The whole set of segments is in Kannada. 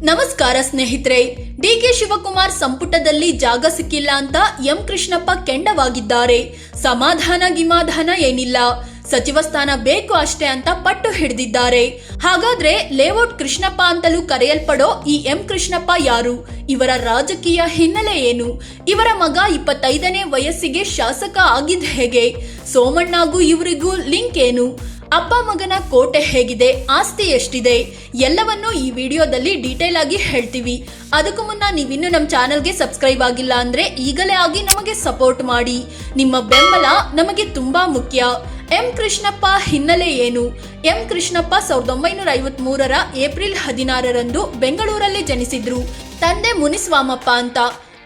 ನಮಸ್ಕಾರ ಸ್ನೇಹಿತರೆ. ಡಿಕೆ ಶಿವಕುಮಾರ್ ಸಂಪುಟದಲ್ಲಿ ಜಾಗ ಸಿಕ್ಕಿಲ್ಲ ಅಂತ ಎಂ ಕೃಷ್ಣಪ್ಪ ಕೆಂಡವಾಗಿದ್ದಾರೆ. ಸಮಾಧಾನ ಗಿಮಾಧಾನ ಏನಿಲ್ಲ, ಸಚಿವ ಸ್ಥಾನ ಬೇಕು ಅಷ್ಟೇ ಅಂತ ಪಟ್ಟು ಹಿಡಿದಿದ್ದಾರೆ. ಹಾಗಾದ್ರೆ ಲೇಔಟ್ ಕೃಷ್ಣಪ್ಪ ಅಂತಲೂ ಕರೆಯಲ್ಪಡೋ ಈ ಎಂ ಕೃಷ್ಣಪ್ಪ ಯಾರು? ಇವರ ರಾಜಕೀಯ ಹಿನ್ನೆಲೆ ಏನು? ಇವರ ಮಗ 25ನೇ ವಯಸ್ಸಿಗೆ ಶಾಸಕ ಆಗಿದ್ ಹೇಗೆ? ಸೋಮಣ್ಣಗೂ ಇವರಿಗೂ ಲಿಂಕ್ ಏನು? ಅಪ್ಪ ಮಗನ ಕೋಟೆ ಹೇಗಿದೆ? ಆಸ್ತಿ ಎಷ್ಟಿದೆ? ಎಲ್ಲವನ್ನೂ ಈ ವಿಡಿಯೋದಲ್ಲಿ ಡೀಟೇಲ್ ಆಗಿ ಹೇಳ್ತೀವಿ. ಅದಕ್ಕೂ ಮುನ್ನ ನೀವಿನ್ನು ನಮ್ಮ ಚಾನೆಲ್ಗೆ ಸಬ್ಸ್ಕ್ರೈಬ್ ಆಗಿಲ್ಲ ಅಂದ್ರೆ ಈಗಲೇ ಆಗಿ ನಮಗೆ ಸಪೋರ್ಟ್ ಮಾಡಿ. ನಿಮ್ಮ ಬೆಂಬಲ ನಮಗೆ ತುಂಬಾ ಮುಖ್ಯ. ಎಂ ಕೃಷ್ಣಪ್ಪ ಹಿನ್ನೆಲೆ ಏನು? ಎಂ ಕೃಷ್ಣಪ್ಪ 1953ರ ಏಪ್ರಿಲ್ 16ರಂದು ಬೆಂಗಳೂರಲ್ಲಿ ಜನಿಸಿದ್ರು. ತಂದೆ ಮುನಿಸ್ವಾಮಪ್ಪ ಅಂತ.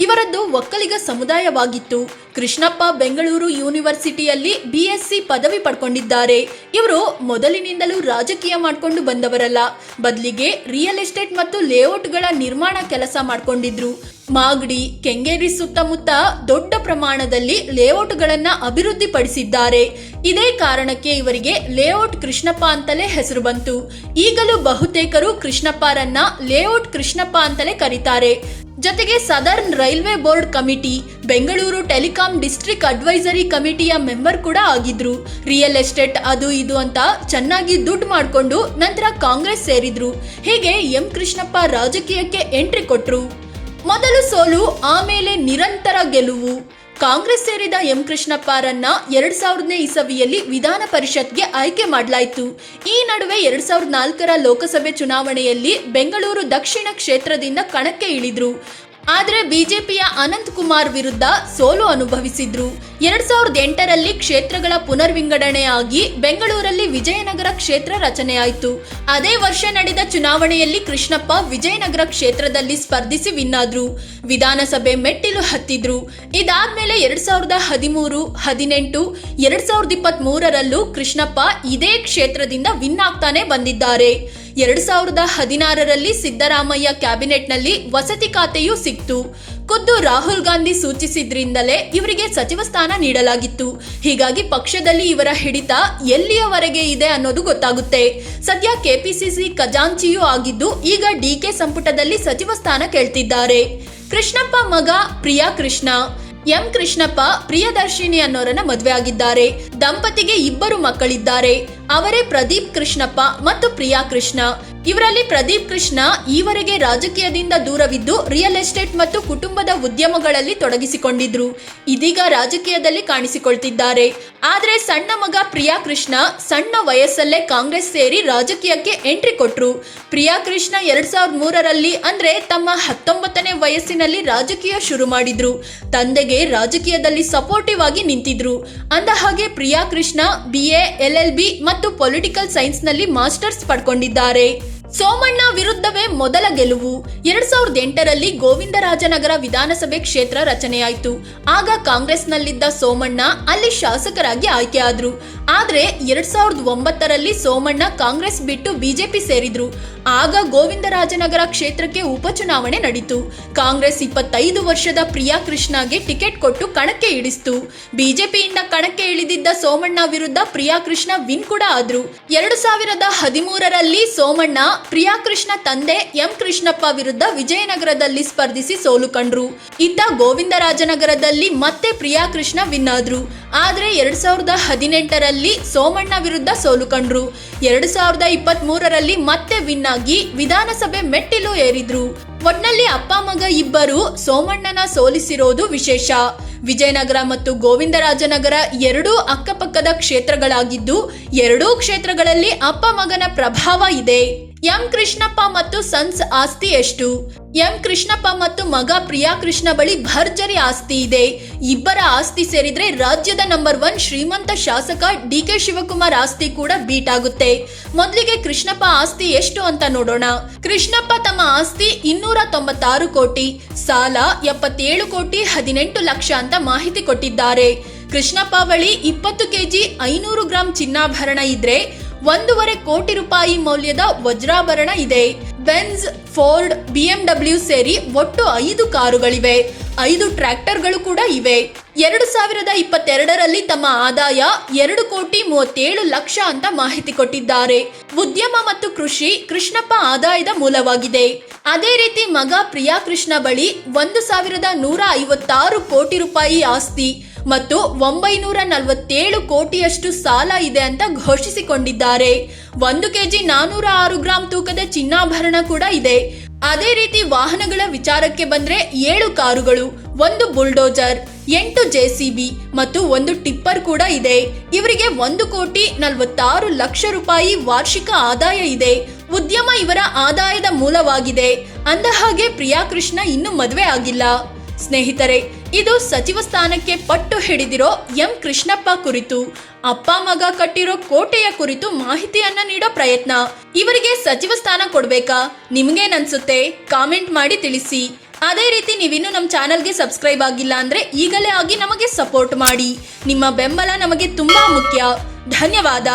ಇವರದ್ದು ಒಕ್ಕಲಿಗ ಸಮುದಾಯವಾಗಿತ್ತು. ಕೃಷ್ಣಪ್ಪ ಬೆಂಗಳೂರು ಯೂನಿವರ್ಸಿಟಿಯಲ್ಲಿ BSc ಪದವಿ ಪಡ್ಕೊಂಡಿದ್ದಾರೆ. ಇವರು ಮೊದಲಿನಿಂದಲೂ ರಾಜಕೀಯ ಮಾಡ್ಕೊಂಡು ಬಂದವರಲ್ಲ, ಬದಲಿಗೆ ರಿಯಲ್ ಎಸ್ಟೇಟ್ ಮತ್ತು ಲೇಔಟ್ಗಳ ನಿರ್ಮಾಣ ಕೆಲಸ ಮಾಡ್ಕೊಂಡಿದ್ರು. ಮಾಗಡಿ, ಕೆಂಗೇರಿ ಸುತ್ತಮುತ್ತ ದೊಡ್ಡ ಪ್ರಮಾಣದಲ್ಲಿ ಲೇಔಟ್ಗಳನ್ನ ಅಭಿವೃದ್ಧಿ ಪಡಿಸಿದ್ದಾರೆ. ಇದೇ ಕಾರಣಕ್ಕೆ ಇವರಿಗೆ ಲೇಔಟ್ ಕೃಷ್ಣಪ್ಪ ಅಂತಲೇ ಹೆಸರು ಬಂತು. ಈಗಲೂ ಬಹುತೇಕರು ಕೃಷ್ಣಪ್ಪರನ್ನ ಲೇಔಟ್ ಕೃಷ್ಣಪ್ಪ ಅಂತಲೇ ಕರೀತಾರೆ. ಜೊತೆಗೆ southern railway board committee, Bengaluru telecom district advisory ಕಮಿಟಿಯ ಮೆಂಬರ್ ಕೂಡ ಆಗಿದ್ರು. ರಿಯಲ್ ಎಸ್ಟೇಟ್ ಅದು ಇದು ಅಂತ ಚೆನ್ನಾಗಿ ದುಡ್ಡು ಮಾಡಿಕೊಂಡು ನಂತರ ಕಾಂಗ್ರೆಸ್ ಸೇರಿದ್ರು. ಹೀಗೆ ಎಂ ಕೃಷ್ಣಪ್ಪ ರಾಜಕೀಯಕ್ಕೆ ಎಂಟ್ರಿ ಕೊಟ್ರು. ಮೊದಲು ಸೋಲು, ಆಮೇಲೆ ನಿರಂತರ ಗೆಲುವು. ಕಾಂಗ್ರೆಸ್ ಸೇರಿದ ಎಂ ಕೃಷ್ಣಪ್ಪರನ್ನ 2000ನೇ ಇಸವಿಯಲ್ಲಿ ವಿಧಾನ ಪರಿಷತ್ಗೆ ಆಯ್ಕೆ ಮಾಡಲಾಯಿತು. ಈ ನಡುವೆ 2004ರ ಲೋಕಸಭೆ ಚುನಾವಣೆಯಲ್ಲಿ ಬೆಂಗಳೂರು ದಕ್ಷಿಣ ಕ್ಷೇತ್ರದಿಂದ ಕಣಕ್ಕೆ ಇಳಿದ್ರು. ಆದರೆ ಬಿಜೆಪಿಯ ಅನಂತ್ ಕುಮಾರ್ ವಿರುದ್ಧ ಸೋಲು ಅನುಭವಿಸಿದ್ರು. 2008ರಲ್ಲಿ ಕ್ಷೇತ್ರಗಳ ಪುನರ್ವಿಂಗಡಣೆ ಆಗಿ ಬೆಂಗಳೂರಲ್ಲಿ ವಿಜಯನಗರ ಕ್ಷೇತ್ರ ರಚನೆಯಾಯಿತು. ಅದೇ ವರ್ಷ ನಡೆದ ಚುನಾವಣೆಯಲ್ಲಿ ಕೃಷ್ಣಪ್ಪ ವಿಜಯನಗರ ಕ್ಷೇತ್ರದಲ್ಲಿ ಸ್ಪರ್ಧಿಸಿ ವಿನ್ ಆದ್ರು. ವಿಧಾನಸಭೆ ಮೆಟ್ಟಿಲು ಹತ್ತಿದ್ರು. ಇದಾದ್ಮೇಲೆ 2013, 2018, 2023ರಲ್ಲೂ ಕೃಷ್ಣಪ್ಪ ಇದೇ ಕ್ಷೇತ್ರದಿಂದ ವಿನ್ ಆಗ್ತಾನೆ ಬಂದಿದ್ದಾರೆ. 2016ರಲ್ಲಿ ಸಿದ್ದರಾಮಯ್ಯ ಕ್ಯಾಬಿನೆಟ್ನಲ್ಲಿ ವಸತಿ ಖಾತೆಯೂ ಸಿಕ್ತು. ಖುದ್ದು ರಾಹುಲ್ ಗಾಂಧಿ ಸೂಚಿಸಿದ್ರಿಂದಲೇ ಇವರಿಗೆ ಸಚಿವ ಸ್ಥಾನ ನೀಡಲಾಗಿತ್ತು. ಹೀಗಾಗಿ ಪಕ್ಷದಲ್ಲಿ ಇವರ ಹಿಡಿತ ಎಲ್ಲಿಯವರೆಗೆ ಇದೆ ಅನ್ನೋದು ಗೊತ್ತಾಗುತ್ತೆ. ಸದ್ಯ ಕೆಪಿಸಿಸಿ ಖಜಾಂಚಿಯೂ ಆಗಿದ್ದು ಈಗ ಡಿಕೆ ಸಂಪುಟದಲ್ಲಿ ಸಚಿವ ಸ್ಥಾನ ಕೇಳ್ತಿದ್ದಾರೆ. ಕೃಷ್ಣಪ್ಪ ಮಗ ಪ್ರಿಯಾ ಕೃಷ್ಣ. ಎಂ ಕೃಷ್ಣಪ್ಪ ಪ್ರಿಯದರ್ಶಿನಿ ಅನ್ನೋರನ್ನ ಮದುವೆ ಆಗಿದ್ದಾರೆ. ದಂಪತಿಗೆ 2 ಮಕ್ಕಳಿದ್ದಾರೆ. ಅವರೇ ಪ್ರದೀಪ್ ಕೃಷ್ಣಪ್ಪ ಮತ್ತು ಪ್ರಿಯಾ ಕೃಷ್ಣ. ಇವರಲ್ಲಿ ಪ್ರದೀಪ್ ಕೃಷ್ಣ ಈವರೆಗೆ ರಾಜಕೀಯದಿಂದ ದೂರವಿದ್ದು ರಿಯಲ್ ಎಸ್ಟೇಟ್ ಮತ್ತು ಕುಟುಂಬದ ಉದ್ಯಮಗಳಲ್ಲಿ ತೊಡಗಿಸಿಕೊಂಡಿದ್ರು. ಇದೀಗ ರಾಜಕೀಯದಲ್ಲಿ ಕಾಣಿಸಿಕೊಳ್ತಿದ್ದಾರೆ. ಆದ್ರೆ ಸಣ್ಣ ಮಗ ಪ್ರಿಯಾ ಕೃಷ್ಣ ಸಣ್ಣ ವಯಸ್ಸಲ್ಲೇ ಕಾಂಗ್ರೆಸ್ ಸೇರಿ ರಾಜಕೀಯಕ್ಕೆ ಎಂಟ್ರಿ ಕೊಟ್ರು. ಪ್ರಿಯಾ ಕೃಷ್ಣ 2003ರಲ್ಲಿ ಅಂದ್ರೆ ತಮ್ಮ 19ನೇ ವಯಸ್ಸಿನಲ್ಲಿ ರಾಜಕೀಯ ಶುರು ಮಾಡಿದ್ರು. ತಂದೆಗೆ ರಾಜಕೀಯದಲ್ಲಿ ಸಪೋರ್ಟಿವ್ ಆಗಿ ನಿಂತಿದ್ರು. ಅಂದ ಹಾಗೆ ಪ್ರಿಯಾ ಕೃಷ್ಣ BA, LLB ಮತ್ತು ಪೊಲಿಟಿಕಲ್ ಸೈನ್ಸ್ ನಲ್ಲಿ ಮಾಸ್ಟರ್ಸ್ ಪಡ್ಕೊಂಡಿದ್ದಾರೆ. ಸೋಮಣ್ಣ ವಿರುದ್ಧವೇ ಮೊದಲ ಗೆಲುವು. 2008ರಲ್ಲಿ ಗೋವಿಂದರಾಜನಗರ ವಿಧಾನಸಭೆ ಕ್ಷೇತ್ರ ರಚನೆಯಾಯಿತು. ಆಗ ಕಾಂಗ್ರೆಸ್ನಲ್ಲಿದ್ದ ಸೋಮಣ್ಣ ಅಲ್ಲಿ ಶಾಸಕರಾಗಿ ಆಯ್ಕೆಯಾದ್ರು. ಆದ್ರೆ 2009ರಲ್ಲಿ ಸೋಮಣ್ಣ ಕಾಂಗ್ರೆಸ್ ಬಿಟ್ಟು ಬಿಜೆಪಿ ಸೇರಿದ್ರು. ಆಗ ಗೋವಿಂದರಾಜನಗರ ಕ್ಷೇತ್ರಕ್ಕೆ ಉಪಚುನಾವಣೆ ನಡೀತು. ಕಾಂಗ್ರೆಸ್ 25 ವರ್ಷದ ಪ್ರಿಯಾ ಕೃಷ್ಣಗೆ ಟಿಕೆಟ್ ಕೊಟ್ಟು ಕಣಕ್ಕೆ ಇಳಿಸಿತು. ಬಿಜೆಪಿಯಿಂದ ಕಣಕ್ಕೆ ಇಳಿದಿದ್ದ ಸೋಮಣ್ಣ ವಿರುದ್ಧ ಪ್ರಿಯಾ ಕೃಷ್ಣ ವಿನ್ ಕೂಡ ಆದ್ರು. 2013ರಲ್ಲಿ ಸೋಮಣ್ಣ ಪ್ರಿಯಾ ಕೃಷ್ಣ ತಂದೆ ಎಂ ಕೃಷ್ಣಪ್ಪ ವಿರುದ್ಧ ವಿಜಯನಗರದಲ್ಲಿ ಸ್ಪರ್ಧಿಸಿ ಸೋಲು ಕಂಡ್ರು. ಇತ್ತ ಗೋವಿಂದರಾಜನಗರದಲ್ಲಿ ಮತ್ತೆ ಪ್ರಿಯಾ ಕೃಷ್ಣ ವಿನ್ ಆದ್ರು. ಆದ್ರೆ 2018ರಲ್ಲಿ ಸೋಮಣ್ಣ ವಿರುದ್ಧ ಸೋಲು ಕಂಡ್ರು. 2023ರಲ್ಲಿ ಮತ್ತೆ ವಿನ್ ಆಗಿ ವಿಧಾನಸಭೆ ಮೆಟ್ಟಿಲು ಏರಿದ್ರು. ಒಟ್ನಲ್ಲಿ ಅಪ್ಪ ಮಗ ಇಬ್ಬರು ಸೋಮಣ್ಣನ ಸೋಲಿಸಿರೋದು ವಿಶೇಷ. ವಿಜಯನಗರ ಮತ್ತು ಗೋವಿಂದರಾಜನಗರ ಎರಡೂ ಅಕ್ಕಪಕ್ಕದ ಕ್ಷೇತ್ರಗಳಾಗಿದ್ದು ಎರಡೂ ಕ್ಷೇತ್ರಗಳಲ್ಲಿ ಅಪ್ಪ ಮಗನ ಪ್ರಭಾವ ಇದೆ. ಎಂ ಕೃಷ್ಣಪ್ಪ ಮತ್ತು ಸನ್ಸ್ ಆಸ್ತಿ ಎಷ್ಟು? ಎಂ ಕೃಷ್ಣಪ್ಪ ಮತ್ತು ಮಗ ಪ್ರಿಯಾ ಕೃಷ್ಣ ಬಳಿ ಭರ್ಜರಿ ಆಸ್ತಿ ಇದೆ. ಇಬ್ಬರ ಆಸ್ತಿ ಸೇರಿದ್ರೆ ರಾಜ್ಯದ ನಂಬರ್ 1 ಶ್ರೀಮಂತ ಶಾಸಕ ಡಿಕೆ ಶಿವಕುಮಾರ್ ಆಸ್ತಿ ಕೂಡ ಬೀಟ್ ಆಗುತ್ತೆ. ಮೊದಲಿಗೆ ಕೃಷ್ಣಪ್ಪ ಆಸ್ತಿ ಎಷ್ಟು ಅಂತ ನೋಡೋಣ. ಕೃಷ್ಣಪ್ಪ ತಮ್ಮ ಆಸ್ತಿ 296 ಕೋಟಿ, ಸಾಲ 77 ಕೋಟಿ 18 ಲಕ್ಷ ಅಂತ ಮಾಹಿತಿ ಕೊಟ್ಟಿದ್ದಾರೆ. ಕೃಷ್ಣಪ್ಪ ಬಳಿ 20 ಕೆಜಿ 500 ಗ್ರಾಂ ಚಿನ್ನಾಭರಣ ಇದ್ರೆ 1.5 ಕೋಟಿ ರೂಪಾಯಿ ಮೌಲ್ಯದ ವಜ್ರಾಭರಣ ಇದೆ. ಬೆನ್ಸ್, ಫೋರ್ಡ್, BMW ಸೇರಿ ಒಟ್ಟು 5 ಕಾರುಗಳಿವೆ. 5 ಟ್ರ್ಯಾಕ್ಟರ್ಗಳು ಕೂಡ ಇವೆ. 2022ರಲ್ಲಿ ತಮ್ಮ ಆದಾಯ 2,37,00,000 ಅಂತ ಮಾಹಿತಿ ಕೊಟ್ಟಿದ್ದಾರೆ. ಉದ್ಯಮ ಮತ್ತು ಕೃಷಿ ಕೃಷ್ಣಪ್ಪ ಆದಾಯದ ಮೂಲವಾಗಿದೆ. ಅದೇ ರೀತಿ ಮಗ ಪ್ರಿಯಾಕೃಷ್ಣ ಬಳಿ 1,156 ಕೋಟಿ ರೂಪಾಯಿ ಆಸ್ತಿ ಮತ್ತು 947 ಕೋಟಿಯಷ್ಟು ಸಾಲ ಇದೆ ಅಂತ ಘೋಷಿಸಿಕೊಂಡಿದ್ದಾರೆ. 1 ಕೆಜಿ 406 ಗ್ರಾಂ ತೂಕದ ಚಿನ್ನಾಭರಣ ಕೂಡ ಇದೆ. ಅದೇ ರೀತಿ ವಾಹನಗಳ ವಿಚಾರಕ್ಕೆ ಬಂದ್ರೆ 7 ಕಾರುಗಳು, 1 ಬುಲ್ಡೋಜರ್, 8 ಜೆಸಿಬಿ ಮತ್ತು 1 ಟಿಪ್ಪರ್ ಕೂಡ ಇದೆ. ಇವರಿಗೆ 1,46,00,000 ರೂಪಾಯಿ ವಾರ್ಷಿಕ ಆದಾಯ ಇದೆ. ಉದ್ಯಮ ಇವರ ಆದಾಯದ ಮೂಲವಾಗಿದೆ. ಅಂದಹಾಗೆ ಪ್ರಿಯಾಕೃಷ್ಣ ಇನ್ನೂ ಮದುವೆ ಆಗಿಲ್ಲ. ಸ್ನೇಹಿತರೆ, ಇದು ಸಚಿವ ಸ್ಥಾನಕ್ಕೆ ಪಟ್ಟು ಹಿಡಿದಿರೋ ಎಂ ಕೃಷ್ಣಪ್ಪ ಕುರಿತು ಅಪ್ಪ ಮಗ ಕಟ್ಟಿರೋ ಕೋಟೆಯ ಕುರಿತು ಮಾಹಿತಿಯನ್ನ ನೀಡೋ ಪ್ರಯತ್ನ. ಇವರಿಗೆ ಸಚಿವ ಸ್ಥಾನ ಕೊಡ್ಬೇಕಾ? ನಿಮ್ಗೇನನ್ಸುತ್ತೆ? ಕಾಮೆಂಟ್ ಮಾಡಿ ತಿಳಿಸಿ. ಅದೇ ರೀತಿ ನೀವಿನ್ನೂ ನಮ್ಮ ಚಾನಲ್ಗೆ ಸಬ್ಸ್ಕ್ರೈಬ್ ಆಗಿಲ್ಲ ಅಂದ್ರೆ ಈಗಲೇ ಆಗಿ ನಮಗೆ ಸಪೋರ್ಟ್ ಮಾಡಿ. ನಿಮ್ಮ ಬೆಂಬಲ ನಮಗೆ ತುಂಬಾ ಮುಖ್ಯ. ಧನ್ಯವಾದ.